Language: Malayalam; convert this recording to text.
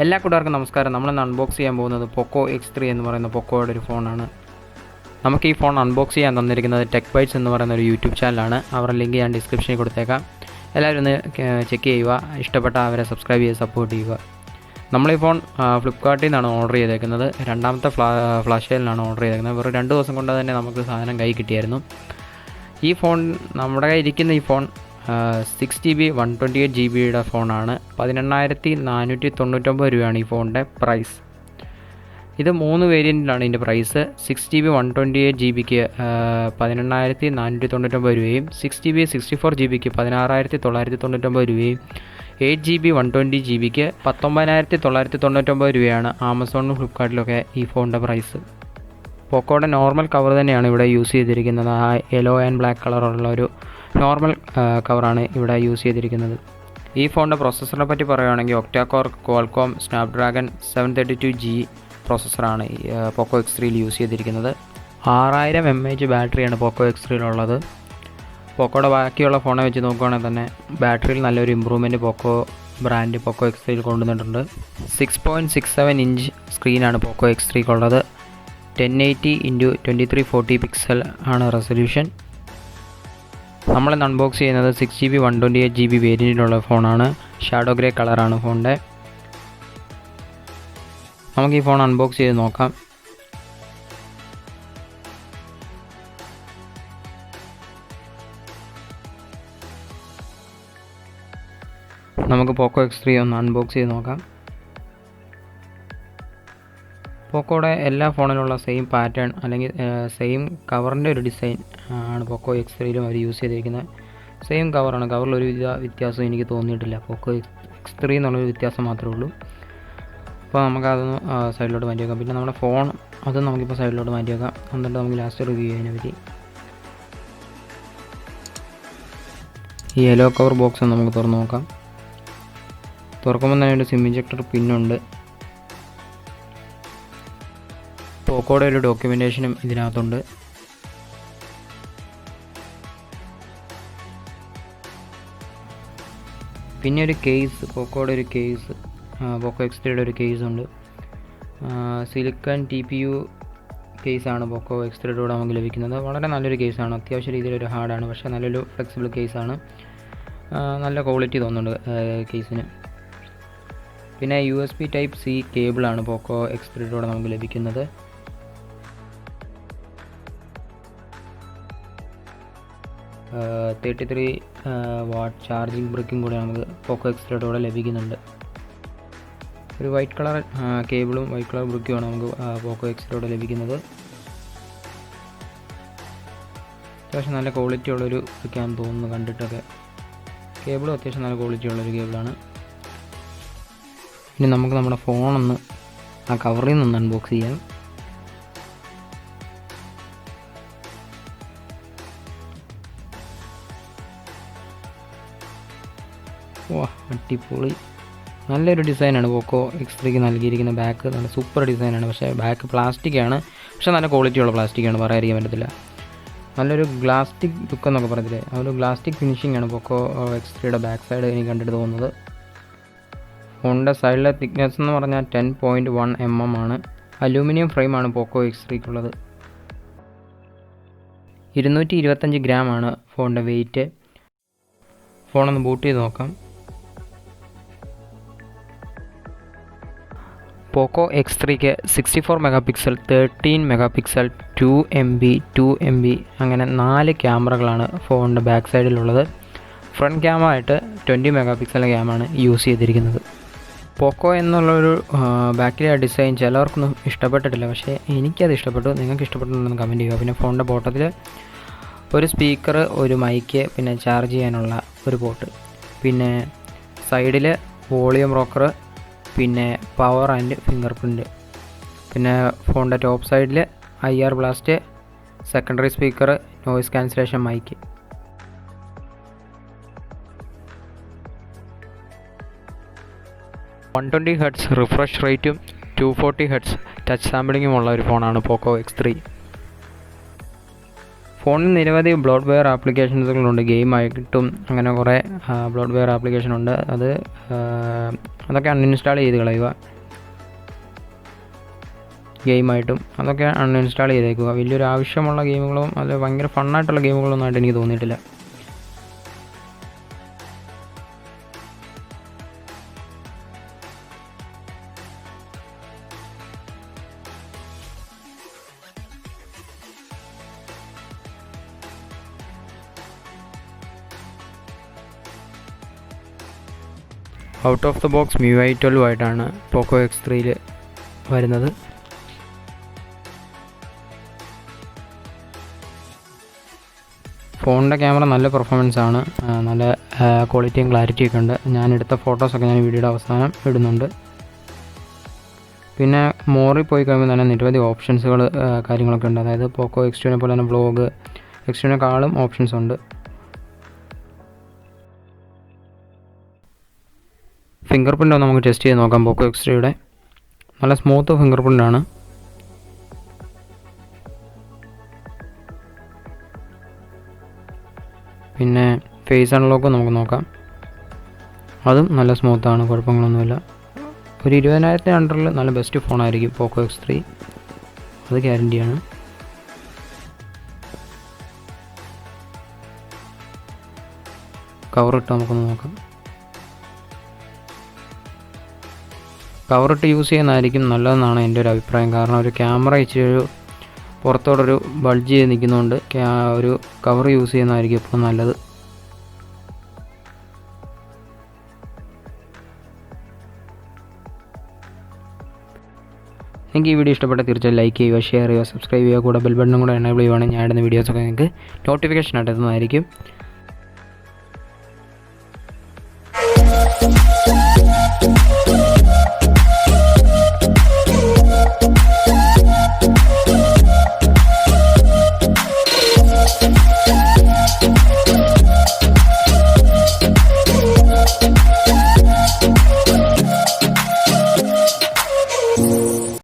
എല്ലാ കൂട്ടുകാർക്കും നമസ്കാരം. നമ്മളിന്ന് അൺബോക്സ് ചെയ്യാൻ പോകുന്നത് പോക്കോ X3 എന്ന് പറയുന്ന പോക്കോയുടെ ഒരു ഫോണാണ്. നമുക്ക് ഈ ഫോൺ അൺബോക്സ് ചെയ്യാൻ തന്നിരിക്കുന്നത് ടെക് ബൈറ്റ്സ് എന്ന് പറയുന്ന ഒരു യൂട്യൂബ് ചാനലാണ്. അവരുടെ ലിങ്ക് ഞാൻ ഡിസ്ക്രിപ്ഷനിൽ കൊടുത്തേക്കാം. എല്ലാവരും ഒന്ന് ചെക്ക് ചെയ്യുക. ഇഷ്ടപ്പെട്ട അവരെ സബ്സ്ക്രൈബ് ചെയ്ത് സപ്പോർട്ട് ചെയ്യുക. നമ്മളീ ഫോൺ ഫ്ലിപ്കാർട്ടിൽ നിന്നാണ് ഓർഡർ ചെയ്തേക്കുന്നത്. രണ്ടാമത്തെ ഫ്ലാഷ് സെയിലിനാണ് ഓർഡർ ചെയ്തേക്കുന്നത്. വെറും 2 ദിവസം കൊണ്ട് തന്നെ നമുക്ക് സാധനം കൈ കിട്ടിയായിരുന്നു. ഈ ഫോൺ നമ്മുടെ കയ്യിൽ ഇരിക്കുന്ന ഈ ഫോൺ 6GB 128GBയുടെ ഫോണാണ്. 18,499 രൂപയാണ് ഈ ഫോണിൻ്റെ പ്രൈസ്. ഇത് 3 വേരിയൻറ്റിലാണ് ഇതിൻ്റെ പ്രൈസ്. 6GB 128GBക്ക് 18,499 രൂപയും 6GB 64GBക്ക് 16,999 രൂപയും 8GB 120GBക്ക് 19,999 രൂപയാണ് ആമസോണിലും ഫ്ലിപ്കാർട്ടിലൊക്കെ ഈ ഫോണിൻ്റെ പ്രൈസ്. പോക്കോയുടെ നോർമൽ കവർ തന്നെയാണ് ഇവിടെ യൂസ് ചെയ്തിരിക്കുന്നത്. ആ യെല്ലോ ആൻഡ് ബ്ലാക്ക് കളറുള്ള ഒരു നോർമൽ കവറാണ് ഇവിടെ യൂസ് ചെയ്തിരിക്കുന്നത്. ഈ ഫോണിൻ്റെ പ്രോസസ്സറിനെ പറ്റി പറയുകയാണെങ്കിൽ octa-core Qualcomm Snapdragon 732G പ്രോസസ്സറാണ് പോക്കോ X3യിൽ യൂസ് ചെയ്തിരിക്കുന്നത്. 6000 mAh ബാറ്ററിയാണ് പോക്കോ X3യിലുള്ളത്. പോക്കോയുടെ ബാക്കിയുള്ള ഫോണെ വെച്ച് നോക്കുകയാണെങ്കിൽ തന്നെ ബാറ്ററിയിൽ നല്ലൊരു ഇമ്പ്രൂവ്മെൻറ്റ് പോക്കോ ബ്രാൻഡ് പോക്കോ X3യിൽ കൊണ്ടുവന്നിട്ടുണ്ട്. 6.67 ഇഞ്ച് സ്ക്രീനാണ് പോക്കോ X3ക്കുള്ളത്. 1080x2340 പിക്സൽ ആണ് റെസൊല്യൂഷൻ. നമ്മളിന്ന് അൺബോക്സ് ചെയ്യുന്നത് 6GB 128GB വേരിയൻറ്റിലുള്ള ഫോണാണ്. ഷാഡോ ഗ്രേ കളറാണ് ഫോണിൻ്റെ. നമുക്ക് ഈ ഫോൺ അൺബോക്സ് ചെയ്ത് നോക്കാം. നമുക്ക് പോക്കോ X3 ഒന്ന് അൺബോക്സ് ചെയ്ത് നോക്കാം. പോക്കോയുടെ എല്ലാ ഫോണിലുള്ള സെയിം പാറ്റേൺ അല്ലെങ്കിൽ സെയിം കവറിൻ്റെ ഒരു ഡിസൈൻ ആണ് പോക്കോ X3യിലും അവർ യൂസ് ചെയ്തിരിക്കുന്നത്. സെയിം കവറാണ്. കവറിലൊരു വ്യത്യാസം എനിക്ക് തോന്നിയിട്ടില്ല. പോക്കോ X3 എന്നുള്ളൊരു വ്യത്യാസം മാത്രമേ ഉള്ളൂ. അപ്പോൾ നമുക്കതൊന്ന് സൈഡിലോട്ട് മാറ്റി വെക്കാം. പിന്നെ നമ്മുടെ ഫോൺ അതും നമുക്കിപ്പോൾ സൈഡിലോട്ട് മാറ്റി വെക്കാം. എന്നിട്ട് നമുക്ക് ലാസ്റ്റ് റിവ്യൂ ചെയ്യാനെ പറ്റി ഈ യെല്ലോ കവർ ബോക്സ് നമുക്ക് തുറന്ന് നോക്കാം. തുറക്കുമ്പോൾ തന്നെ ഒരു സിം ഇഞ്ചക്ടർ പിന്നുണ്ട്. പോക്കോയുടെ ഒരു ഡോക്യുമെൻറ്റേഷനും ഇതിനകത്തുണ്ട്. പിന്നെ ഒരു കേസ്, പോക്കോയുടെ ഒരു കേസ്, പോക്കോ X3യുടെ ഒരു കേസുണ്ട്. സിലിക്കൺ TPU കേസാണ് പോക്കോ X3യുടെ കൂടെ നമുക്ക് ലഭിക്കുന്നത്. വളരെ നല്ലൊരു കേസാണ്. അത്യാവശ്യം രീതിയിലൊരു ഹാർഡാണ്, പക്ഷേ നല്ലൊരു ഫ്ലെക്സിബിൾ കേസാണ്. നല്ല ക്വാളിറ്റി തോന്നുന്നുണ്ട് കേസിന്. പിന്നെ USB Type-C കേബിളാണ് പോക്കോ X3യുടെ കൂടെ നമുക്ക് ലഭിക്കുന്നത്. 33 വാട്ട് ചാർജിങ് ബ്രിക്കും കൂടെ നമുക്ക് പോക്കോ X3യുടെ കൂടെ ലഭിക്കുന്നുണ്ട്. ഒരു വൈറ്റ് കളർ കേബിളും വൈറ്റ് കളർ ബ്രിക്കുമാണ് നമുക്ക് പോക്കോ X3യുടെ കൂടെ ലഭിക്കുന്നത്. അത്യാവശ്യം നല്ല ക്വാളിറ്റി ഉള്ളൊരു ബ്രിക്കാണെന്ന് തോന്നുന്നു കണ്ടിട്ടൊക്കെ. കേബിളും അത്യാവശ്യം നല്ല ക്വാളിറ്റി ഉള്ളൊരു കേബിളാണ്. ഇനി നമുക്ക് നമ്മുടെ ഫോണൊന്ന് ആ കവറിൽ നിന്ന് അൺബോക്സ് ചെയ്യാം. വാ, അടിപൊളി. നല്ലൊരു ഡിസൈനാണ് പോക്കോ X3ക്ക് നൽകിയിരിക്കുന്ന. ബാക്ക് നല്ല സൂപ്പർ ഡിസൈനാണ്. പക്ഷേ ബാക്ക് പ്ലാസ്റ്റിക്കാണ്. പക്ഷേ നല്ല ക്വാളിറ്റിയുള്ള പ്ലാസ്റ്റിക്കാണ്, പറയാതിരിക്കാൻ പറ്റത്തില്ല. നല്ലൊരു ഗ്ലാസ്റ്റിക് ലുക്ക് എന്നൊക്കെ പറഞ്ഞില്ലേ, ആ ഒരു ഗ്ലാസ്റ്റിക് ഫിനിഷിംഗ് ആണ് പോക്കോ X3യുടെ ബാക്ക് സൈഡ് എനിക്ക് കണ്ടിട്ട് തോന്നുന്നത്. ഫോണിൻ്റെ സൈഡിലെ തിക്നെസ് എന്ന് പറഞ്ഞാൽ 10.1 mm ആണ്. അലൂമിനിയം ഫ്രെയിമാണ് പോക്കോ X3ക്കുള്ളത്. 225 ഗ്രാമാണ് ഫോണിൻ്റെ വെയിറ്റ്. ഫോണൊന്ന് ബൂട്ട് ചെയ്ത് നോക്കാം. പോക്കോ X3ക്ക് 64 മെഗാപിക്സൽ, 13 മെഗാപിക്സൽ, 2MP, 2MP അങ്ങനെ 4 ക്യാമറകളാണ് ഫോണിൻ്റെ ബാക്ക് സൈഡിലുള്ളത്. ഫ്രണ്ട് ക്യാമറ ആയിട്ട് 20 മെഗാപിക്സലിൻ്റെ ക്യാമറയാണ് യൂസ് ചെയ്തിരിക്കുന്നത്. പോക്കോ എന്നുള്ളൊരു ബാക്കിലെ ഡിസൈൻ ചിലവർക്കൊന്നും ഇഷ്ടപ്പെട്ടിട്ടില്ല, പക്ഷേ എനിക്കത് ഇഷ്ടപ്പെട്ടു. നിങ്ങൾക്ക് ഇഷ്ടപ്പെട്ടുണ്ടെന്ന് കമൻറ്റ് ചെയ്യുക. പിന്നെ ഫോണിൻ്റെ ബോട്ടത്തിൽ ഒരു സ്പീക്കർ, ഒരു മൈക്ക്, പിന്നെ ചാർജ് ചെയ്യാനുള്ള ഒരു പോർട്ട്, പിന്നെ സൈഡിൽ വോളിയം റോക്കർ, പിന്നെ പവർ ആൻഡ് ഫിംഗർ പ്രിൻറ്റ്, പിന്നെ ഫോണിൻ്റെ ടോപ്പ് സൈഡിൽ IR blast, secondary speaker, noise cancellation mic. Hz refresh റേറ്റും 240 Hz ടച്ച് സാമ്പിളിങ്ങും ഉള്ള ഒരു ഫോണാണ് പോക്കോ X3. ഫോണിൽ നിരവധി ബ്ലോട്ട്വെയർ ആപ്ലിക്കേഷൻസുകളുണ്ട്. ഗെയിമായിട്ടും അങ്ങനെ കുറേ ബ്ലോട്ട്വെയർ ആപ്ലിക്കേഷനുണ്ട്. അതൊക്കെ അൺഇൻസ്റ്റാൾ ചെയ്ത് കളയുക. ഗെയിമായിട്ടും അതൊക്കെ അൺഇൻസ്റ്റാൾ ചെയ്തേക്കുക. വലിയൊരു ആവശ്യമുള്ള ഗെയിമുകളും അത് ഭയങ്കര ഫണ്ണായിട്ടുള്ള ഗെയിമുകളൊന്നും ആയിട്ട് എനിക്ക് തോന്നിയിട്ടില്ല. Out of the box MIUI 12 ആയിട്ടാണ് പോക്കോ X3 വരുന്നത്. ഫോണിൻ്റെ ക്യാമറ നല്ല പെർഫോമൻസ് ആണ്, നല്ല ക്വാളിറ്റിയും ക്ലാരിറ്റിയൊക്കെ ഉണ്ട്. ഞാൻ എടുത്ത ഫോട്ടോസൊക്കെ ഞാൻ വീഡിയോയുടെ അവസാനം ഇടുന്നുണ്ട്. പിന്നെ മോറിൽ പോയി കഴിയുമ്പോൾ തന്നെ നിരവധി ഓപ്ഷൻസുകൾ കാര്യങ്ങളൊക്കെ ഉണ്ട്. അതായത് പോക്കോ X2 പോലെ തന്നെ വ്ളോഗ്, X2 ഓപ്ഷൻസ് ഉണ്ട്. ഫിംഗർ പ്രിൻ്റ് നമുക്ക് ടെസ്റ്റ് ചെയ്ത് നോക്കാം. പോക്കോ X3 നല്ല സ്മൂത്ത് ഫിംഗർ പ്രിൻ്റാണ്. പിന്നെ ഫേസ് അൺലോക്ക് നമുക്ക് നോക്കാം. അതും നല്ല സ്മൂത്താണ്, കുഴപ്പങ്ങളൊന്നുമില്ല. ഒരു 20,000 അണ്ടറിൽ നല്ല ബെസ്റ്റ് ഫോണായിരിക്കും പോക്കോ X3, അത് ഗ്യാരണ്ടിയാണ്. കവറിട്ട് നമുക്കൊന്ന് നോക്കാം. കവറിട്ട് യൂസ് ചെയ്യുന്നതായിരിക്കും നല്ലതെന്നാണ് എൻ്റെ ഒരു അഭിപ്രായം. കാരണം ഒരു ക്യാമറ ഇച്ചിരി പുറത്തോടൊരു ബൾജ് ചെയ്ത് നിൽക്കുന്നതുകൊണ്ട് ഒരു കവർ യൂസ് ചെയ്യുന്നതായിരിക്കും എപ്പോഴും നല്ലത്. നിങ്ങൾക്ക് ഈ വീഡിയോ ഇഷ്ടപ്പെട്ടാൽ തീർച്ചയായും ലൈക്ക് ചെയ്യുക, ഷെയർ ചെയ്യുക, സബ്സ്ക്രൈബ് ചെയ്യുക. കൂടെ ബെൽ ബട്ടണും കൂടെ എനേബിൾ ചെയ്യുവാണെങ്കിൽ ഞാൻ ഇടുന്ന വീഡിയോസൊക്കെ നിങ്ങൾക്ക് നോട്ടിഫിക്കേഷൻ ആയിട്ട് എത്തുന്നതായിരിക്കും.